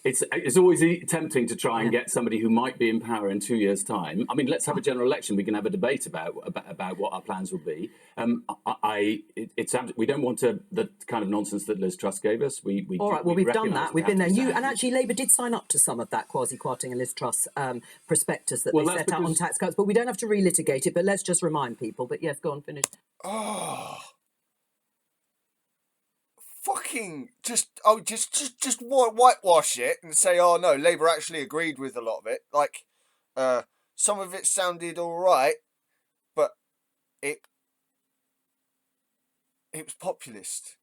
I: it's always tempting to try and get somebody who might be in power in 2 years' time. I mean, let's have a general election. We can have a debate about what our plans will be. We don't want the kind of nonsense that Liz Truss gave us.
B: All right, well, we've done that. We've been there. And actually, Labour did sign up to some of that Kwasi and Liz Truss prospectus that they set out on tax cuts. But we don't have to relitigate it. But let's just remind people. But yes, go on, finish.
A: Oh. Fucking just whitewash it and say, oh no, Labour actually agreed with a lot of it. Like, some of it sounded all right, but it was populist.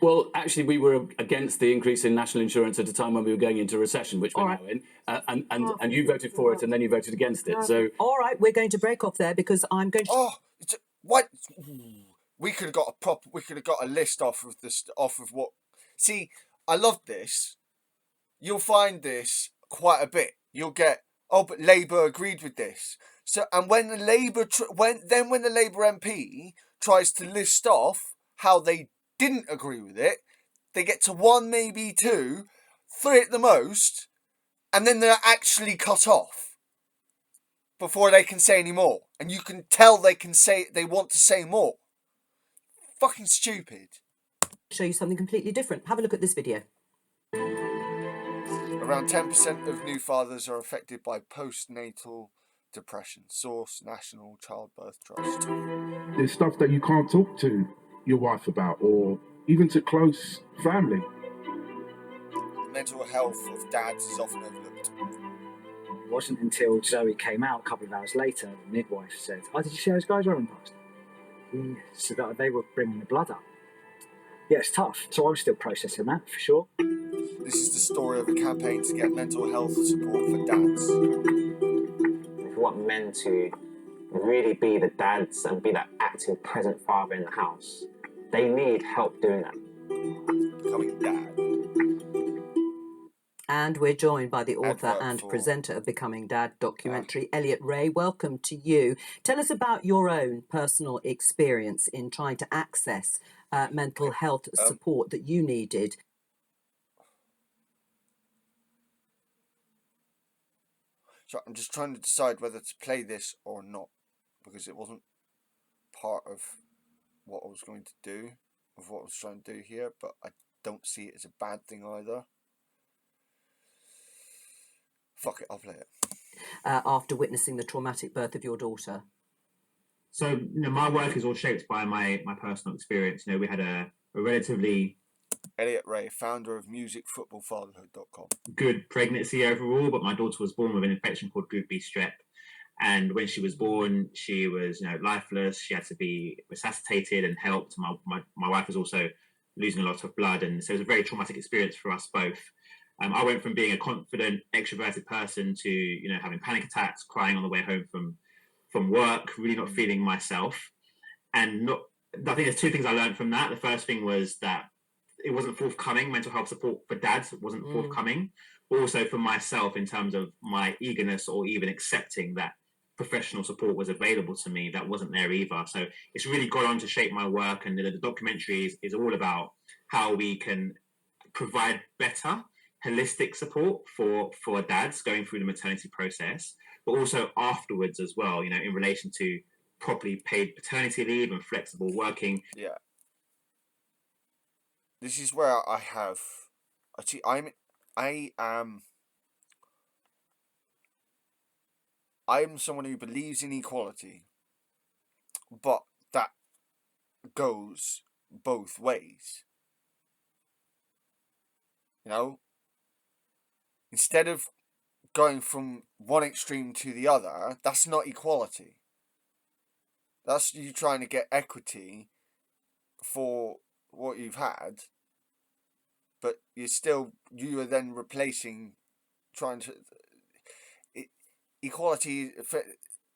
I: Well, actually, we were against the increase in national insurance at a time when we were going into recession, which we're now in, and you voted for it, and then you voted against it. So,
B: all right, we're going to break off there because I'm going to.
A: Oh, what? We could have got a list off of what. See, I love this. You'll find this quite a bit. You'll get, oh, but Labour agreed with this. So, and when the Labour when the Labour MP tries to list off how they didn't agree with it, they get to 1, maybe 2, 3 at the most, and then they're actually cut off before they can say any more. And you can tell they want to say more. Fucking stupid.
B: Show you something completely different. Have a look at this video.
A: Around 10% of new fathers are affected by postnatal depression. Source: National Childbirth Trust.
N: There's stuff that you can't talk to your wife about, or even to close family.
A: The mental health of dads is often overlooked.
O: It wasn't until Zoe came out a couple of hours later, the midwife said, "Oh, did you see those guys running past?" So that they were bringing the blood up. Yeah, it's tough. So I'm still processing that, for sure.
A: This is the story of a campaign to get mental health support for dads.
G: If you want men to really be the dads and be that active, present father in the house, they need help doing that.
A: Becoming dad.
B: And we're joined by the author and presenter of Becoming Dad documentary, Elliot Ray. Welcome to you. Tell us about your own personal experience in trying to access mental health support that you needed.
A: So I'm just trying to decide whether to play this or not, because it wasn't part of what I was going to do, of what I was trying to do here, but I don't see it as a bad thing either. Fuck it, I'll play it.
B: After witnessing the traumatic birth of your daughter.
P: So, my work is all shaped by my personal experience. We had a relatively...
A: Elliot Ray, founder of musicfootballfatherhood.com.
P: Good pregnancy overall, but my daughter was born with an infection called Group B strep. And when she was born, she was, lifeless. She had to be resuscitated and helped. My wife was also losing a lot of blood. And so it was a very traumatic experience for us both. I went from being a confident, extroverted person to, having panic attacks, crying on the way home from work, really not feeling myself. And I think there's 2 things I learned from that. The first thing was that it wasn't forthcoming. Mental health support for dads wasn't forthcoming. Also for myself, in terms of my eagerness or even accepting that professional support was available to me, that wasn't there either. So it's really gone on to shape my work. And the documentary is all about how we can provide better holistic support for dads going through the maternity process, but also afterwards as well, in relation to properly paid paternity leave and flexible working.
A: Yeah. This is where I am someone who believes in equality, but that goes both ways. You know, instead of going from one extreme to the other, that's not equality. That's you trying to get equity for what you've had, but you are then replacing, trying to equality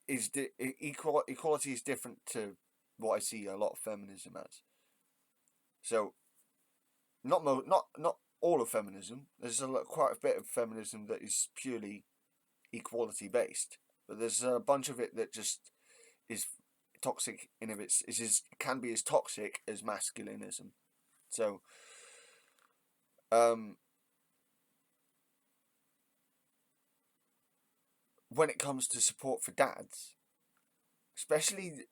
A: is equality is different to what I see a lot of feminism as. So, not all of feminism. There's quite a bit of feminism that is purely equality based, but there's a bunch of it that just is toxic in of its can be as toxic as masculinism. So, when it comes to support for dads, especially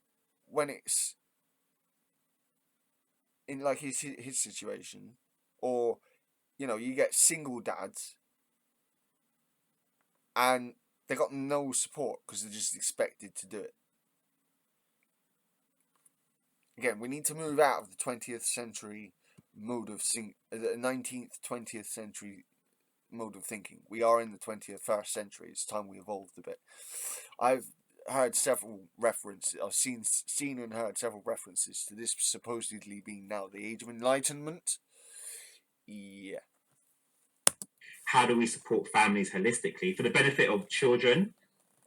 A: when it's in like his situation, or you get single dads and they got no support because they're just expected to do it. Again, we need to move out of the 20th century mode of the 19th, 20th century mode of thinking. We are in the 21st century. It's time we evolved a bit. I've heard several references. I've seen and heard several references to this supposedly being now the age of enlightenment. Yeah.
P: How do we support families holistically for the benefit of children,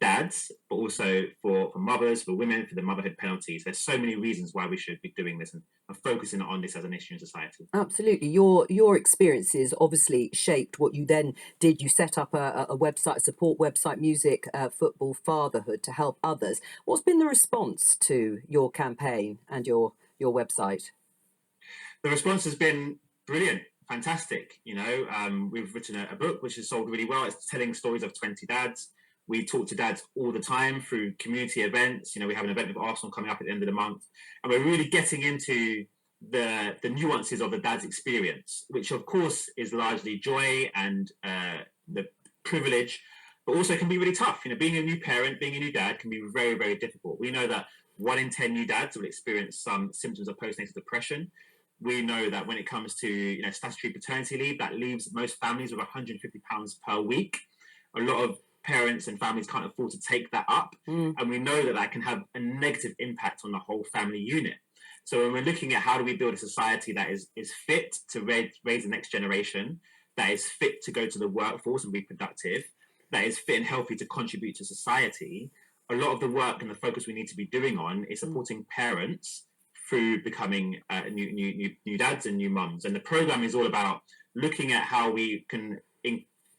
P: dads, but also for mothers, for women, for the motherhood penalties? There's so many reasons why we should be doing this and focusing on this as an issue in society.
B: Absolutely. Your experiences obviously shaped what you then did. You set up a website, a support website, Music, Football, Fatherhood, to help others. What's been the response to your campaign and your website?
P: The response has been brilliant. Fantastic. We've written a book which has sold really well. It's telling stories of 20 dads. We talk to dads all the time through community events. We have an event with Arsenal coming up at the end of the month, and we're really getting into the nuances of the dad's experience, which of course is largely joy and the privilege, but also can be really tough. Being a new parent, being a new dad can be very, very difficult. We know that 1 in 10 new dads will experience some symptoms of postnatal depression. We know that when it comes to statutory paternity leave, that leaves most families with £150 per week. A lot of parents and families can't afford to take that up, and we know that can have a negative impact on the whole family unit. So when we're looking at how do we build a society that is fit to raise the next generation, that is fit to go to the workforce and be productive, that is fit and healthy to contribute to society, a lot of the work and the focus we need to be doing on is supporting parents through becoming new dads and new mums. And the programme is all about looking at how we can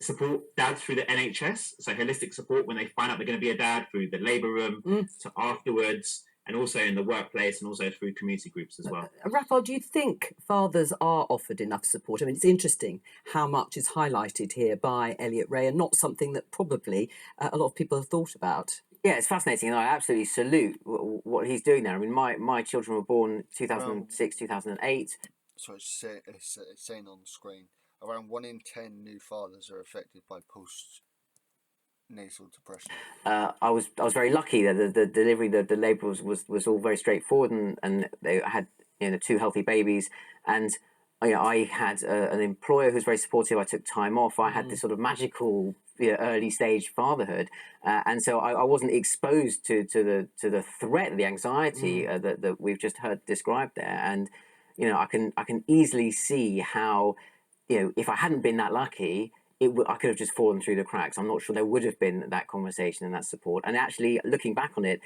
P: support dads through the NHS, so holistic support when they find out they're going to be a dad, through the labour room to afterwards, and also in the workplace, and also through community groups as well.
B: Raphael, do you think fathers are offered enough support? I mean, it's interesting how much is highlighted here by Elliot Ray, and not something that probably a lot of people have thought about.
K: Yeah, it's fascinating, and I absolutely salute what he's doing there. I mean, my children were born 2006, 2008.
A: So it's saying on the screen, around 1 in 10 new fathers are affected by postnatal depression.
K: I was very lucky that the delivery, the labour was all very straightforward, and they had 2 healthy babies, and I had an employer who was very supportive. I took time off. I had this sort of magical early stage fatherhood, and so I wasn't exposed to the threat, the anxiety that we've just heard described there. And I can easily see how if I hadn't been that lucky, I could have just fallen through the cracks. I'm not sure there would have been that conversation and that support. And actually, looking back on it,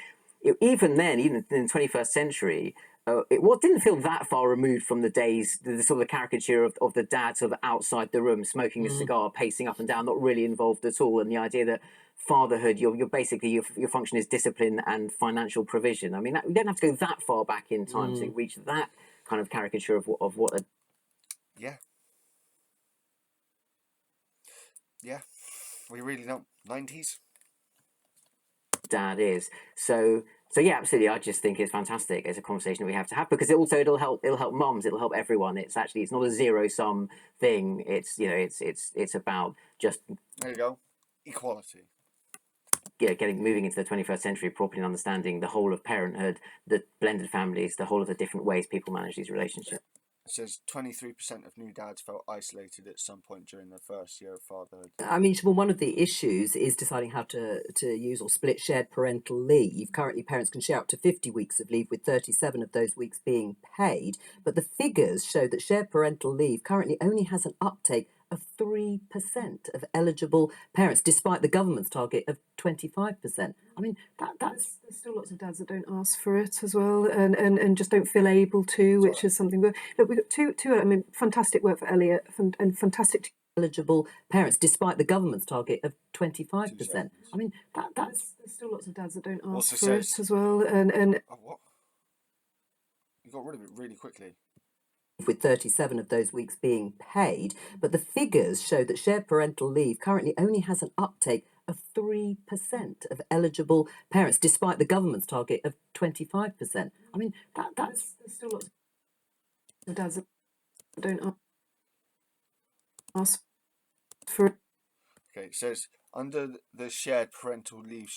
K: even then, even in the 21st century, it didn't feel that far removed from the days, the sort of caricature of the dad sort of outside the room, smoking a cigar, pacing up and down, not really involved at all. And the idea that fatherhood, you're basically, your function is discipline and financial provision. I mean, you don't have to go that far back in time to reach that kind of caricature of what a...
A: Yeah, we really don't. 90s.
K: Dad is. So yeah, absolutely. I just think it's fantastic. It's a conversation we have to have, because it'll help mums. It'll help everyone. It's not a zero-sum thing. It's about just,
A: there you go, equality.
K: Yeah, moving into the 21st century properly and understanding the whole of parenthood, the blended families, the whole of the different ways people manage these relationships.
A: It says 23% of new dads felt isolated at some point during their first year of fatherhood.
B: I mean, Siobhan, one of the issues is deciding how to use or split shared parental leave. Currently, parents can share up to 50 weeks of leave, with 37 of those weeks being paid. But the figures show that shared parental leave currently only has an uptake of 3% of eligible parents, despite the government's target of 25%. I mean, that's...
H: There's still lots of dads that don't ask for it as well, and just don't feel able to, which is something. But look, we've got two. I mean, fantastic work for Elliot, and fantastic
B: eligible parents, despite the government's target of 25%. I mean, that's...
H: There's still lots of dads that don't
A: Also
H: ask for it
A: says-
H: as well, and
A: Oh, what? You got rid of it really quickly.
B: with 37 of those weeks being paid, but the figures show that shared parental leave currently only has an uptake of 3% of eligible parents, despite the government's target of 25%. I mean, that's...
H: There's still lots of dads that don't ask for it.
A: Okay, it says under the shared parental leave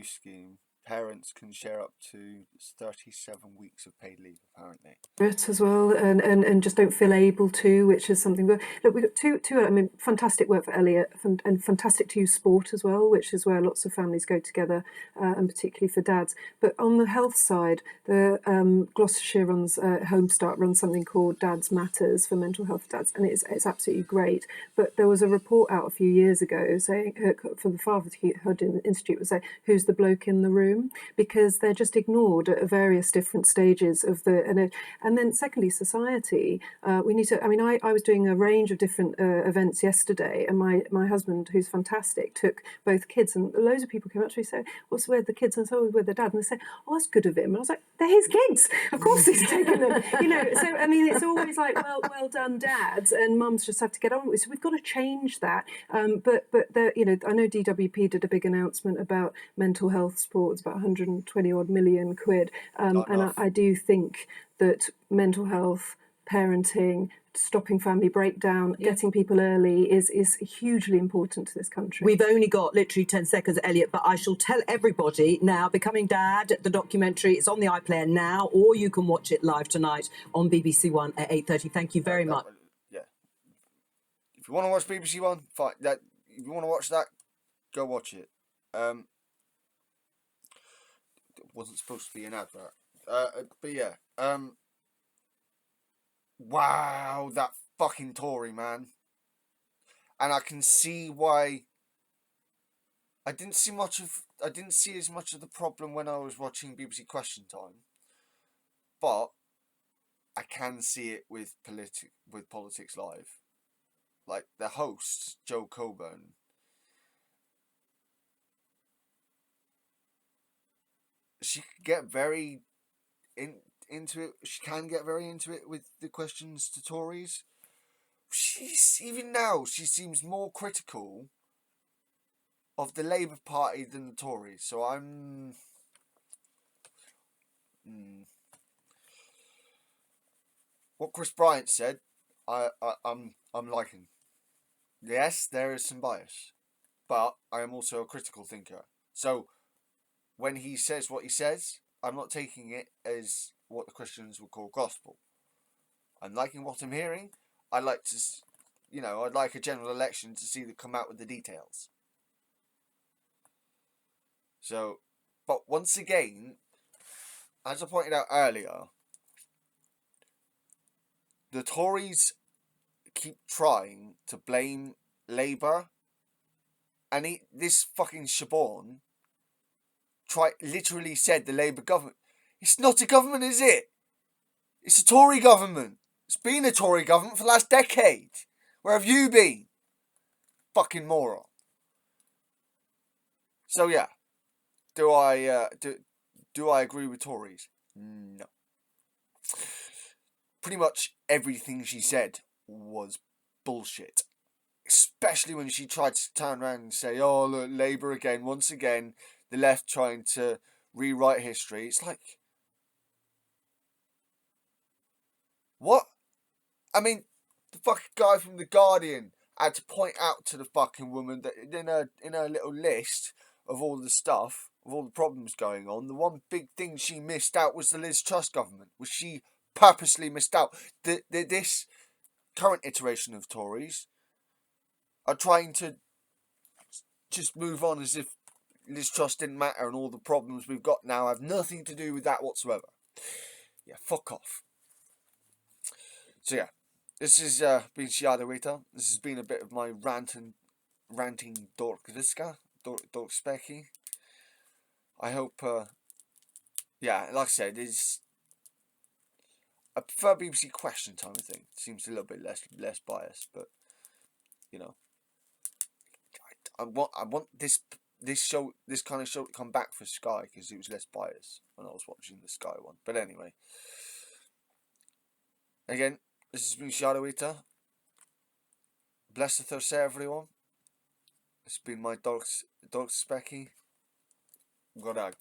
A: scheme, parents can share up to 37 weeks of paid leave, apparently.
H: It as well, and just don't feel able to, which is something. But look, we've got two. I mean, fantastic work for Elliot, and fantastic to use sport as well, which is where lots of families go together, and particularly for dads. But on the health side, the Gloucestershire runs Homestart runs something called Dads Matters for mental health dads, and it's absolutely great. But there was a report out a few years ago saying from the Fatherhood Institute was saying, who's the bloke in the room, because they're just ignored at various different stages of the and then secondly, society. We need to. I mean, I was doing a range of different events yesterday, and my husband, who's fantastic, took both kids, and loads of people came up to me and said, "What's with the kids?" And so with the dad, and they say, "Oh, that's good of him." And I was like, "They're his kids. Of course he's taken them." You know. So I mean, it's always like, well done, dads, and mums just have to get on with it. So we've got to change that. But you know, I know DWP did a big announcement about mental health sports, about 120 odd million quid, and I do think that mental health, parenting, stopping family breakdown, getting people early is hugely important to this country.
B: We've only got literally 10 seconds, Elliot, but I shall tell everybody now, Becoming Dad, the documentary, is on the iPlayer now, or you can watch it live tonight on BBC One at 8:30. Thank you very much.
A: Yeah. If you want to watch BBC One, fine. If you want to watch that, go watch it. It wasn't supposed to be an advert. But yeah. Wow, that fucking Tory, man. And I can see why. I didn't see as much of the problem when I was watching BBC Question Time, but I can see it with Politics Live. Like the host, Joe Coburn. She could get very into it. She can get very into it with the questions to Tories. Even now, she seems more critical of the Labour Party than the Tories. So I'm... What Chris Bryant said, I'm liking. Yes, there is some bias, but I am also a critical thinker. So when he says what he says, I'm not taking it as what the Christians would call gospel. I'm liking what I'm hearing. I'd like to, I'd like a general election to see them come out with the details. So, but once again, as I pointed out earlier, the Tories keep trying to blame Labour, and this fucking Siobhan literally said the Labour government. It's not a government, is it? It's a Tory government. It's been a Tory government for the last decade. Where have you been? Fucking moron. So yeah, do I agree with Tories? No. Pretty much everything she said was bullshit. Especially when she tried to turn around and say, "Oh look, Labour again, once again, the left trying to rewrite history." It's like, what? I mean, the fucking guy from The Guardian had to point out to the fucking woman that in her little list of all the stuff, of all the problems going on, the one big thing she missed out was the Liz Truss government, which she purposely missed out. This current iteration of Tories are trying to just move on as if Liz Truss didn't matter and all the problems we've got now have nothing to do with that whatsoever. Yeah, fuck off. So yeah, this has been Siadawita. This has been a bit of my ranting dorkviska, dork specky. I hope, yeah, like I said, I prefer BBC Question Time, I think. It seems a little bit less biased, but, you know, I want this show, this kind of show to come back for Sky, because it was less biased when I was watching the Sky one. But anyway, again, this has been Siadawita. Bless the Thursday, everyone. It's been my dog Specky. Goddag.